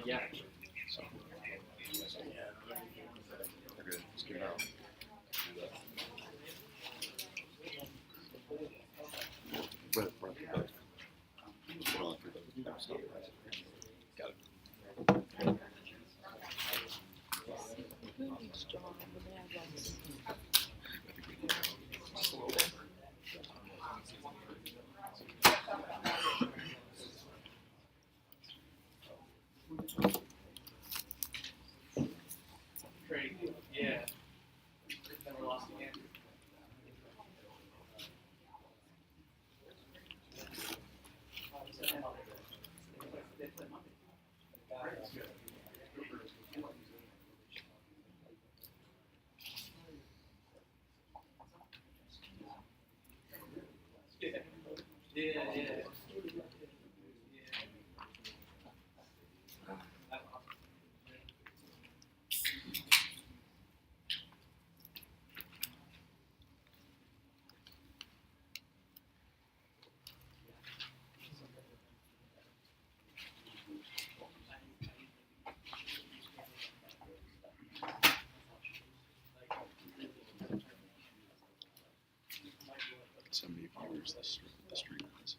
Yeah. Okay, let's get it out. Brett. Hold on, stop. Got it. Crazy. Yeah. Never lost again. Yeah. So many viewers this stream has.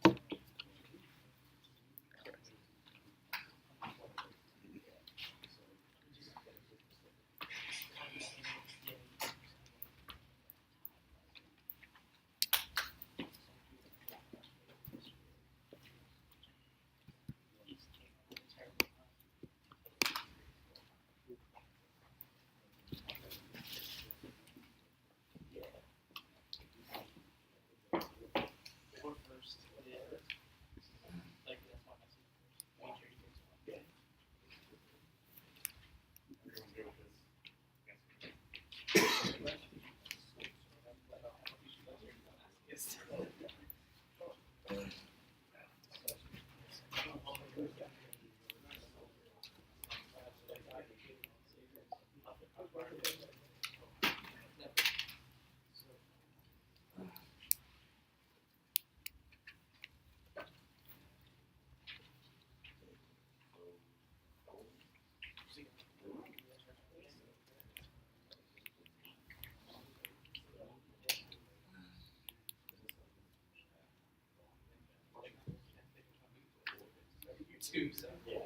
Two, so yeah.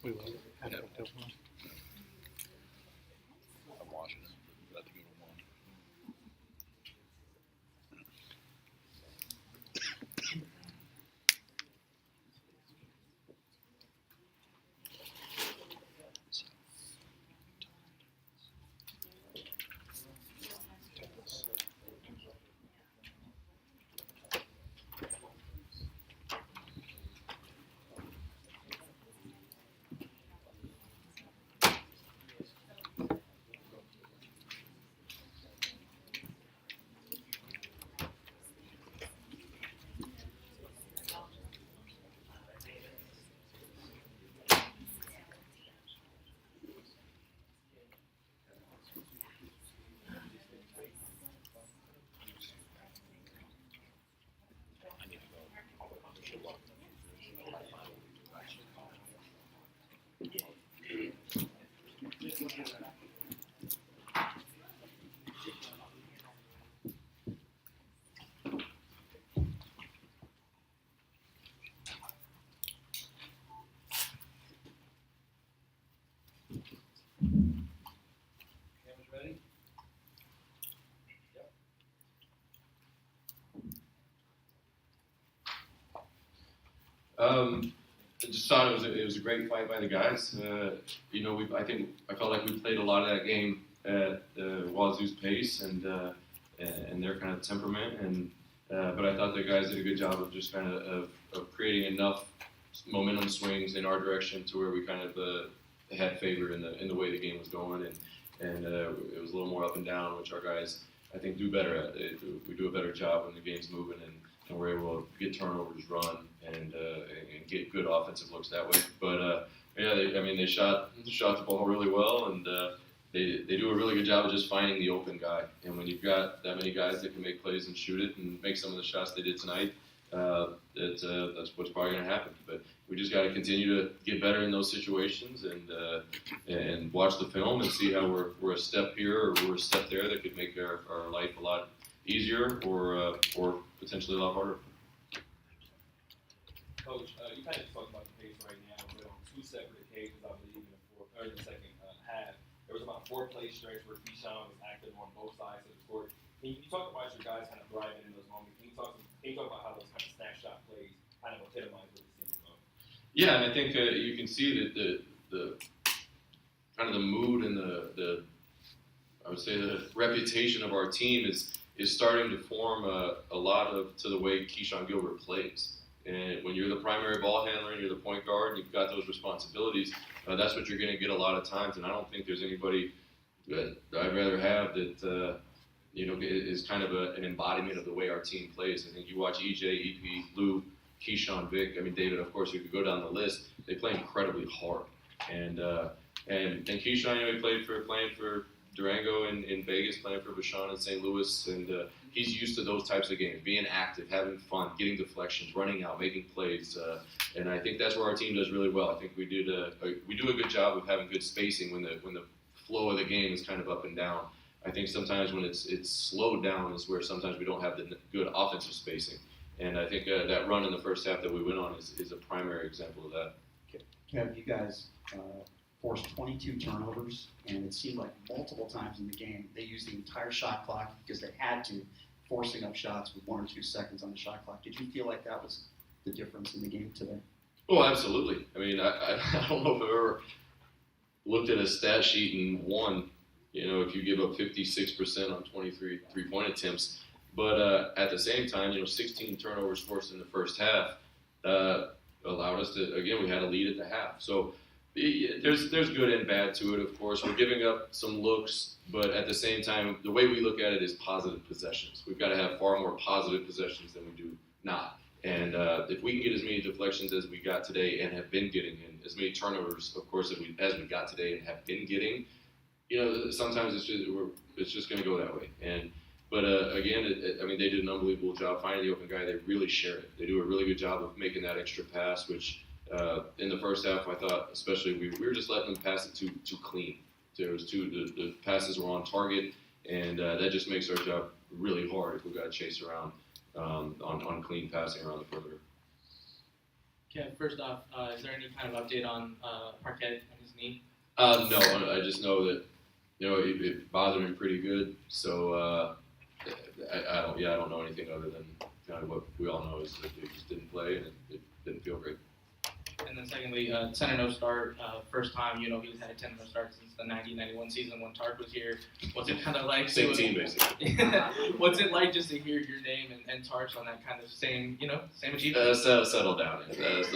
We will. Yeah. I'm watching it. About to go to one. I need to go. Should walk. Cameras ready? Yep. I just thought it was a great fight by the guys. I felt like we played a lot of that game at Wazoo's pace and their kind of temperament, but I thought the guys did a good job of just kind of creating enough momentum swings in our direction to where we kind of had favor in the way the game was going, and it was a little more up and down, which our guys I think do better at. We do a better job when the game's moving and we're able to get turnovers, run, and get good offensive looks that way. But they shot the ball really well, and they do a really good job of just finding the open guy. And when you've got that many guys that can make plays and shoot it and make some of the shots they did tonight, that's what's probably going to happen. But we just got to continue to get better in those situations and watch the film and see how we're a step here or we're a step there that could make our life a lot easier or potentially a lot harder. Coach, you kind of talked about the pace right now, but on two separate occasions, I believe, in the second half, there was about 4 play stretch where Keyshawn was active on both sides of the court. Can you talk about your guys kind of thriving in those moments? Can you talk about how those kind of snapshot plays kind of epitomize what the team is doing? Yeah, and I think you can see that the kind of the mood and the I would say the reputation of our team is starting to form a lot to the way Keyshawn Gilbert plays. And when you're the primary ball handler and you're the point guard, and you've got those responsibilities, that's what you're going to get a lot of times. And I don't think there's anybody that I'd rather have that is kind of an embodiment of the way our team plays. I think you watch EJ, EP, Lou, Keyshawn, Vic. I mean, David. Of course, you could go down the list. They play incredibly hard. And Keyshawn, he playing for Durango in Vegas, playing for Vashon in St. Louis, and he's used to those types of games, being active, having fun, getting deflections, running out, making plays, and I think that's where our team does really well. I think we do a good job of having good spacing when the flow of the game is kind of up and down. I think sometimes when it's slowed down is where sometimes we don't have the good offensive spacing, and I think that run in the first half that we went on is a primary example of that. Kevin, you guys forced 22 turnovers, and it seemed like multiple times in the game they used the entire shot clock because they had to, forcing up shots with 1 or 2 seconds on the shot clock. Did you feel like that was the difference in the game today? Oh, absolutely. I mean, I don't know if I've ever looked at a stat sheet and won, if you give up 56% on 23 three-point attempts. But at the same time, 16 turnovers forced in the first half allowed us to, again, we had a lead at the half. So there's good and bad to it, of course. We're giving up some looks, but at the same time, the way we look at it is positive possessions. We've got to have far more positive possessions than we do not. And if we can get as many deflections as we got today and have been getting, and as many turnovers, of course, as we got today and have been getting, sometimes it's just going to go that way. But again, they did an unbelievable job finding the open guy. They really share it. They do a really good job of making that extra pass, which in the first half, I thought especially we were just letting them pass it too clean. There was the passes were on target, and that just makes our job really hard if we've got to chase around on clean passing around the perimeter. Kev, first off, is there any kind of update on Parquet and his knee? No, I just know that it bothered him pretty good. So I don't know anything other than kind of what we all know is that he just didn't play and it didn't feel great. And then secondly, 10 no start, first time, he's had a 10 no start since the 90-91 season when Tark was here. What's it kind of like? Same team basically. What's it like just to hear your name and Tark's on that kind of same achievement? Settle down. Let's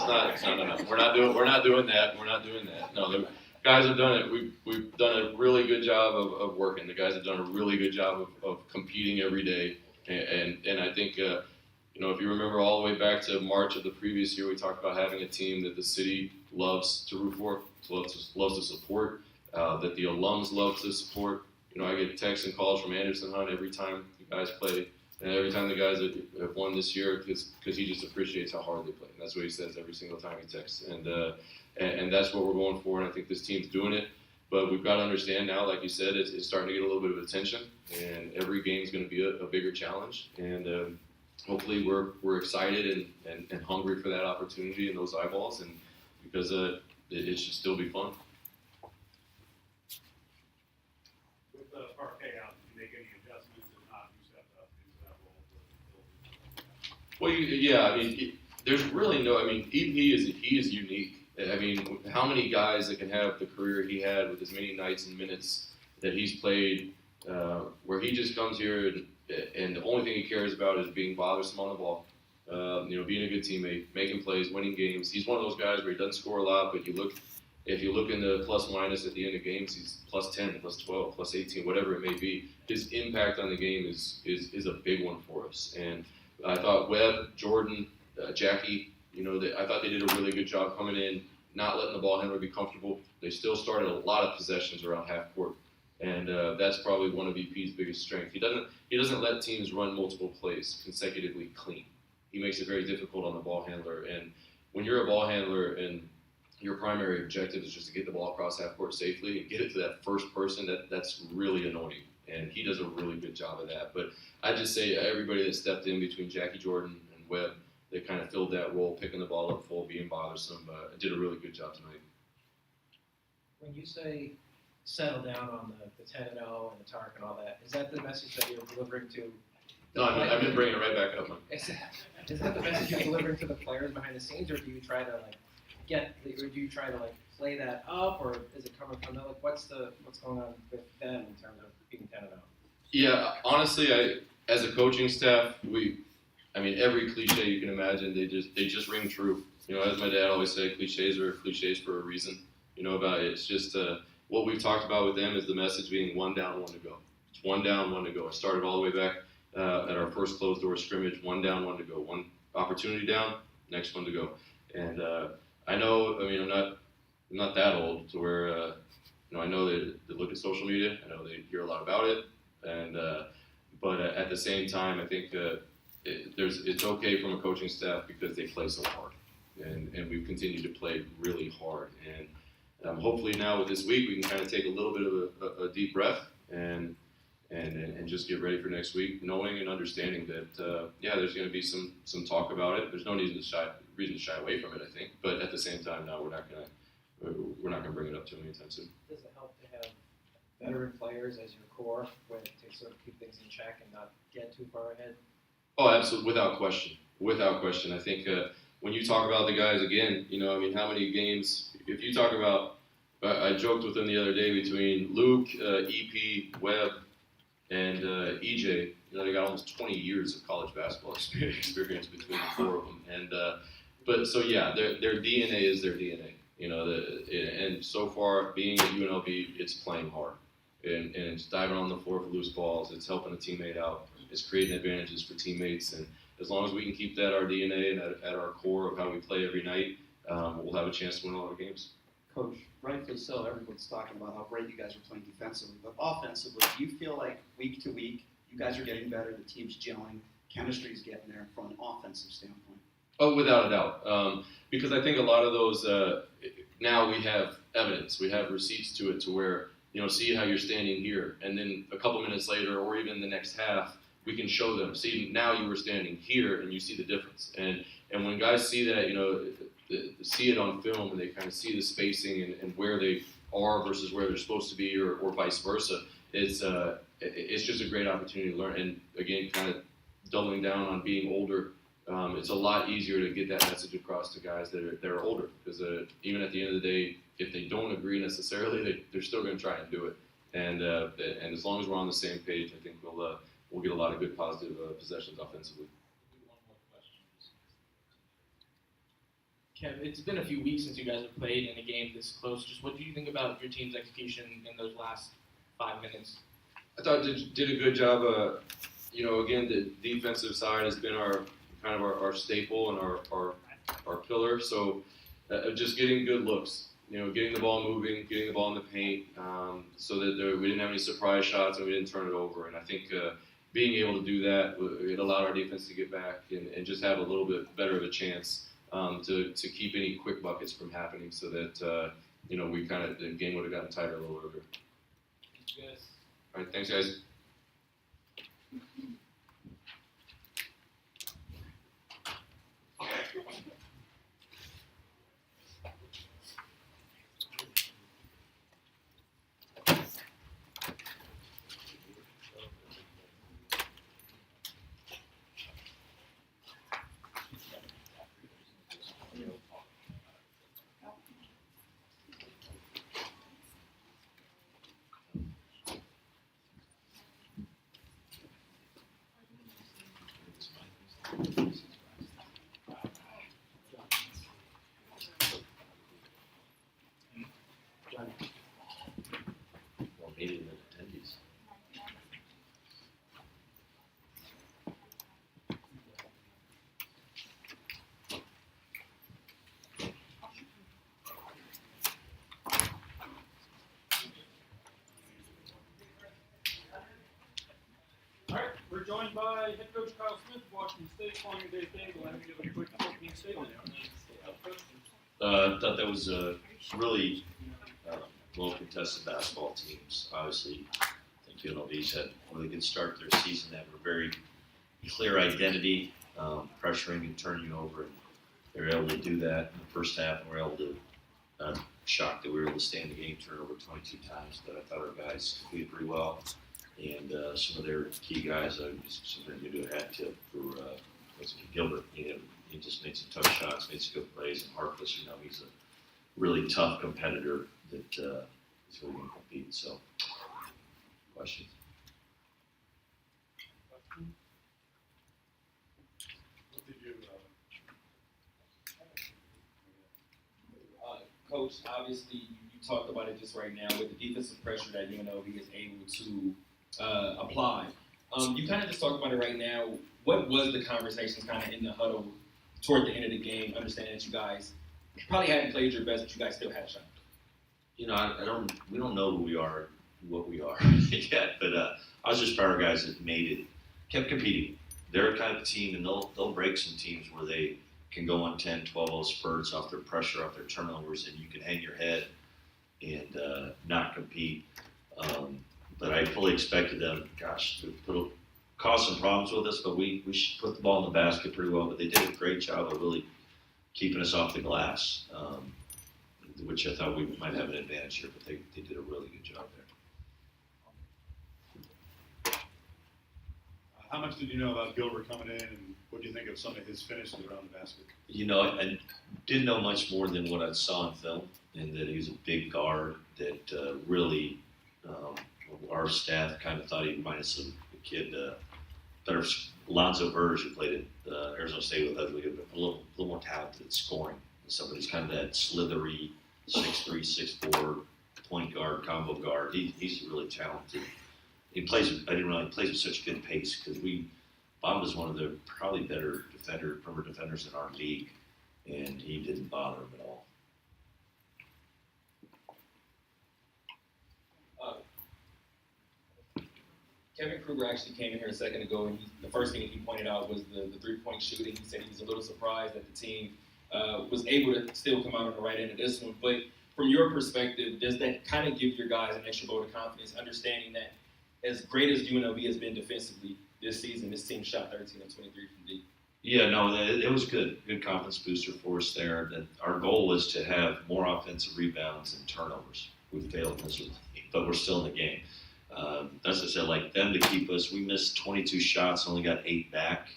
not. No. We're not doing that. No, the guys have done it. We've done a really good job of working. The guys have done a really good job of competing every day. And I think if you remember all the way back to March of the previous year, we talked about having a team that the city loves to root for, loves to support, that the alums love to support. I get texts and calls from Anderson Hunt every time the guys play. And every time the guys have won this year, because he just appreciates how hard they play. And that's what he says every single time he texts. And that's what we're going for, and I think this team's doing it. But we've got to understand now, like you said, it's starting to get a little bit of attention, and every game's going to be a bigger challenge. And hopefully we're excited and hungry for that opportunity and those eyeballs, and because it should still be fun. With the Parquet out, did you make any adjustments? If not, you stepped up into that role? Well, there's really no. He is unique. How many guys that can have the career he had with as many nights and minutes that he's played, where he just comes here and the only thing he cares about is being bothersome on the ball, being a good teammate, making plays, winning games. He's one of those guys where he doesn't score a lot, but if you look in the plus minus at the end of games, he's plus 10, plus 12, plus 18, whatever it may be. His impact on the game is a big one for us. And I thought Webb, Jordan, Jackie, I thought they did a really good job coming in, not letting the ball handler be comfortable. They still started a lot of possessions around half court, and that's probably one of VP's biggest strengths. He doesn't let teams run multiple plays consecutively clean. He makes it very difficult on the ball handler, and when you're a ball handler and your primary objective is just to get the ball across half court safely and get it to that first person, that's really annoying, and he does a really good job of that. But I just say everybody that stepped in between Jackie Jordan and Webb, they kind of filled that role, picking the ball up full, being bothersome. Did a really good job tonight. When you say settle down on the 10-0 and the Tark and all that, is that the message that you're delivering to? No, I've been bringing it right back up. Is that the message you're delivering to the players behind the scenes, or do you try to play that up, or is it coming from them? What's going on with them in terms of being 10-0? Yeah, honestly, as a coaching staff, every cliche you can imagine, they just ring true. As my dad always said, cliches are cliches for a reason. About it. It's just what we've talked about with them is the message being one down, one to go. It's one down, one to go. It started all the way back at our first closed door scrimmage. One down, one to go. One opportunity down, next one to go. And I know. I'm not that old to where I know they look at social media. I know they hear a lot about it. And but at the same time, I think it's okay from a coaching staff because they play so hard, and we've continued to play really hard. And hopefully now with this week we can kind of take a little bit of a deep breath and just get ready for next week, knowing and understanding that there's going to be some talk about it. There's no reason to shy away from it, I think. But at the same time, now we're not going to bring it up too many times soon. Does it help to have veteran players as your core to sort of keep things in check and not get too far ahead? Oh, absolutely, without question. I think when you talk about the guys again, how many games? If you talk about, I joked with them the other day between Luke, EP, Webb, and EJ. They got almost 20 years of college basketball experience between the four of them. And their DNA is their DNA. And so far being at UNLV, it's playing hard, and it's diving on the floor for loose balls. It's helping a teammate out. It's creating advantages for teammates, and as long as we can keep that our DNA and at our core of how we play every night, we'll have a chance to win a lot of games. Coach, rightfully so, everyone's talking about how great you guys are playing defensively, but offensively, do you feel like week to week you guys are getting better, the team's gelling, chemistry's getting there from an offensive standpoint? Oh, without a doubt, because I think a lot of those now we have evidence, we have receipts to it, to where see how you're standing here, and then a couple minutes later, or even the next half, we can show them, see, now you were standing here and you see the difference. And And when guys see that, see it on film and they kind of see the spacing and where they are versus where they're supposed to be, or vice versa, it's just a great opportunity to learn. And again, kind of doubling down on being older, it's a lot easier to get that message across to guys that are older, because even at the end of the day, if they don't agree necessarily, they're still going to try and do it. And as long as we're on the same page, I think we'll get a lot of good positive possessions offensively. Kev, it's been a few weeks since you guys have played in a game this close. Just what do you think about your team's execution in those last 5 minutes? I thought did a good job. Again, the defensive side has been our staple and our pillar. So just getting good looks, getting the ball moving, getting the ball in the paint, so that we didn't have any surprise shots and we didn't turn it over. And I think being able to do that, it allowed our defense to get back and just have a little bit better of a chance to keep any quick buckets from happening, so that the game would have gotten tighter a little earlier. Yes. All right, thanks guys. Or maybe even attendees. All right, we're joined by head coach Kyle Smith of Washington State, following today's game. We'll have to give a quick opening statement. I thought that was a really well-contested basketball teams. Obviously, I think UNLV's had a really good start to their season. They have a very clear identity, pressuring and turning over, and they were able to do that in the first half, and we were able to shocked that we were able to stay in the game, turn over 22 times, but I thought our guys completed pretty well. And some of their key guys, something to do a hat tip for Gilbert. He just made some tough shots, made some good plays, and Harkless, he's a really tough competitor that is really going to compete. So, questions? What did you, Coach, obviously, you talked about it just right now with the defensive pressure that UNLV is able to apply. You kind of just talked about it right now. What was the conversations kind of in the huddle toward the end of the game, understanding that you guys probably hadn't played your best, but you guys still had a shot? We don't know who we are, what we are yet, but I was just proud of our guys that kept competing. They're a kind of team, and they'll break some teams where they can go on 10, 12 spurts off their pressure, off their turnovers, and you can hang your head and not compete. But I fully expected them, to cause some problems with us, but we put the ball in the basket pretty well. But they did a great job of really keeping us off the glass, which I thought we might have an advantage here, but they did a really good job there. how much did you know about Gilbert coming in, and what do you think of some of his finishes around the basket? I didn't know much more than what I saw in film, and that he was a big guard that really our staff kind of thought he reminded us of the kid, Alonzo Burge, who played at Arizona State with us. We have a little more talented at scoring. Somebody's kind of that slithery 6'3", 6'4" point guard, combo guard. He's really talented. He plays with such good pace because Bob was one of the probably better perimeter defenders in our league, and he didn't bother him at all. Kevin Kruger actually came in here a second ago, and the first thing he pointed out was the three-point shooting. He said he was a little surprised that the team was able to still come out on the right end of this one. But from your perspective, does that kind of give your guys an extra vote of confidence, understanding that as great as UNLV has been defensively this season, this team shot 13 of 23 from deep? Yeah, no, it was good. Good confidence booster for us there. That our goal was to have more offensive rebounds and turnovers. We failed miserably, but we're still in the game. As I said, like them to keep us, we missed 22 shots, only got 8 back.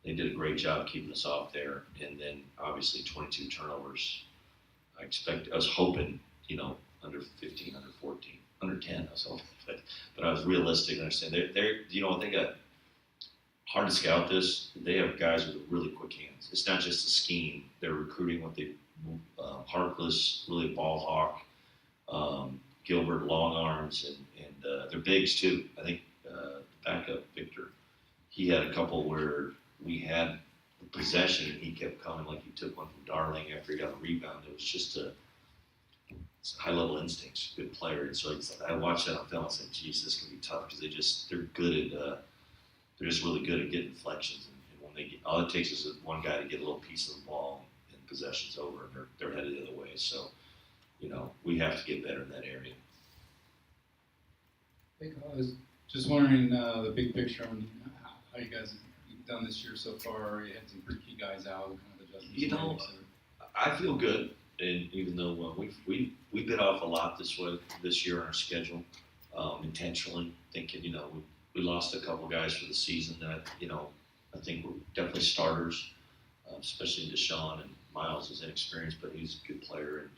They did a great job keeping us off there, and then obviously 22 turnovers. I was hoping, under 15, under 14, under 10. I was hoping, but I was realistic and understand they're they got hard to scout this. They have guys with really quick hands. It's not just a scheme. They're recruiting what they Harkless, really a ball hawk. Gilbert, long arms, and they're bigs too. I think backup Victor, he had a couple where we had the possession and he kept coming, like he took one from Darling after he got a rebound. It was just it's high level instincts, good player. And so I watched that on film. I said, "Geez, this can be tough," because they're good at they're just really good at getting deflections. And when all it takes is one guy to get a little piece of the ball and possession's over, and they're headed the other way. So, we have to get better in that area. Hey, I was just wondering the big picture on how you guys have done this year so far. You had some pretty key guys out, kind of adjustments. I feel good, and even though we bit off a lot this year on our schedule, intentionally thinking, we lost a couple guys for the season that I think were definitely starters, especially Deshaun, and Miles is inexperienced, but he's a good player, and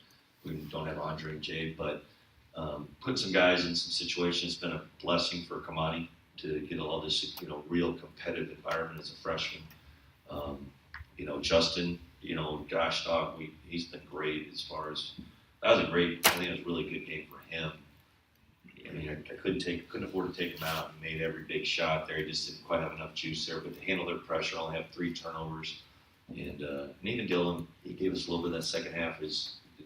we don't have Andre and Jay, but put some guys in some situations. It's been a blessing for Kamani to get all this, real competitive environment as a freshman. Justin, gosh, dog, he's been great as far as I think it was a really good game for him. I mean, I couldn't afford to take him out. He made every big shot there. He just didn't quite have enough juice there. But to handle their pressure, only have 3 turnovers. And even Dylan, he gave us a little bit of that second half. The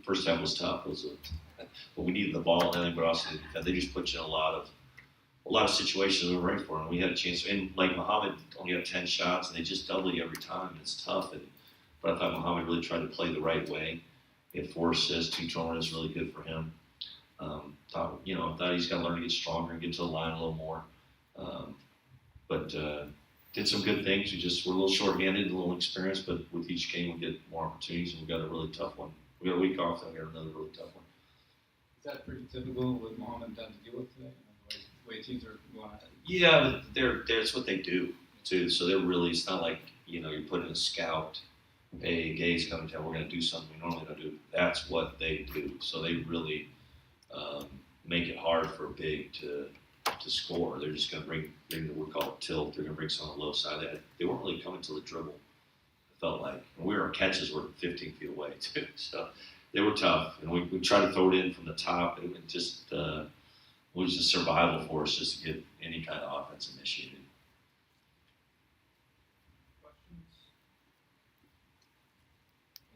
first half was tough. But we needed the ball, but also they just put you in a lot of situations we were ready for, and we had a chance. And like Muhammad only had 10 shots, and they just double you every time. It's tough. But I thought Muhammad really tried to play the right way. He had 4 assists, 2 turnovers, really good for him. Thought he's got to learn to get stronger and get to the line a little more. But did some good things. We're a little short-handed, a little experienced, but with each game we get more opportunities, and we got a really tough one. We got a week off, then we got another really tough one. Is that pretty typical with Muhammad had to deal with today? The way teams are going at it? Yeah, but that's what they do too. So they're really, it's not like you're putting a scout. Hey, Gay's coming to town. We're going to do something we normally don't do. That's what they do. So they really make it hard for a big to score. They're just going to bring what we call a tilt. They're going to bring some on the low side. They weren't really coming to the dribble. It felt like our catches were 15 feet away too. So they were tough, and we tried to throw it in from the top. It was just survival for us just to get any kind of offense initiated.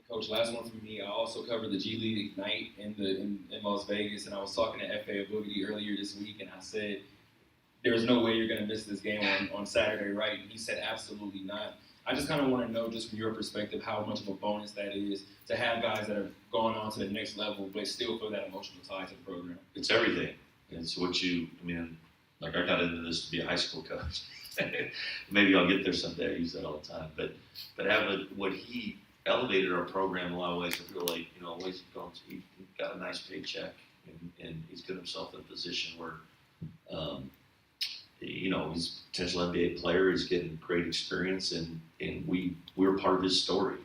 Coach, last one from me. I also covered the G League Ignite in Las Vegas, and I was talking to F.A. Boogie earlier this week, and I said, there's no way you're going to miss this game on Saturday, right? And he said, absolutely not. I just kind of want to know, just from your perspective, how much of a bonus that is to have guys that are going on to the next level, but still feel that emotional tie to the program. It's everything. It's what I got into this to be a high school coach. Maybe I'll get there someday. I use that all the time. But what he elevated our program in a lot of ways. I feel like, he got a nice paycheck, and he's put himself in a position where, he's a potential NBA player. He's getting great experience, and we're part of his story,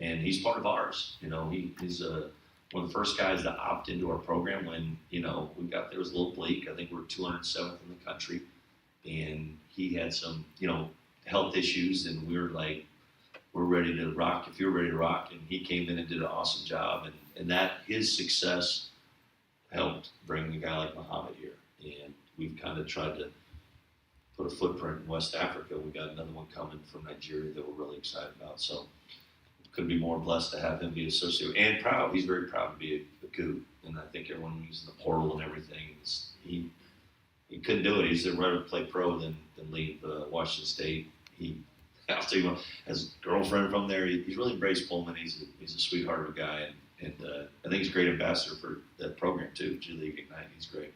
and he's part of ours. He's one of the first guys to opt into our program when, there was a little bleak. I think we're 207th in the country, and he had some, health issues, and we were like, we're ready to rock if you're ready to rock. And he came in and did an awesome job. And that his success helped bring a guy like Muhammad here. And we've kind of tried to put a footprint in West Africa. We got another one coming from Nigeria that we're really excited about. So couldn't be more blessed to have him be associated and proud. He's very proud to be a Coup. And I think everyone using the portal and everything, he couldn't do it. He's rather play pro than leave Washington State. I'll tell you what, as a girlfriend from there, he's really embraced Pullman. He's a sweetheart of a guy, and I think he's a great ambassador for that program too, G League Ignite. He's great.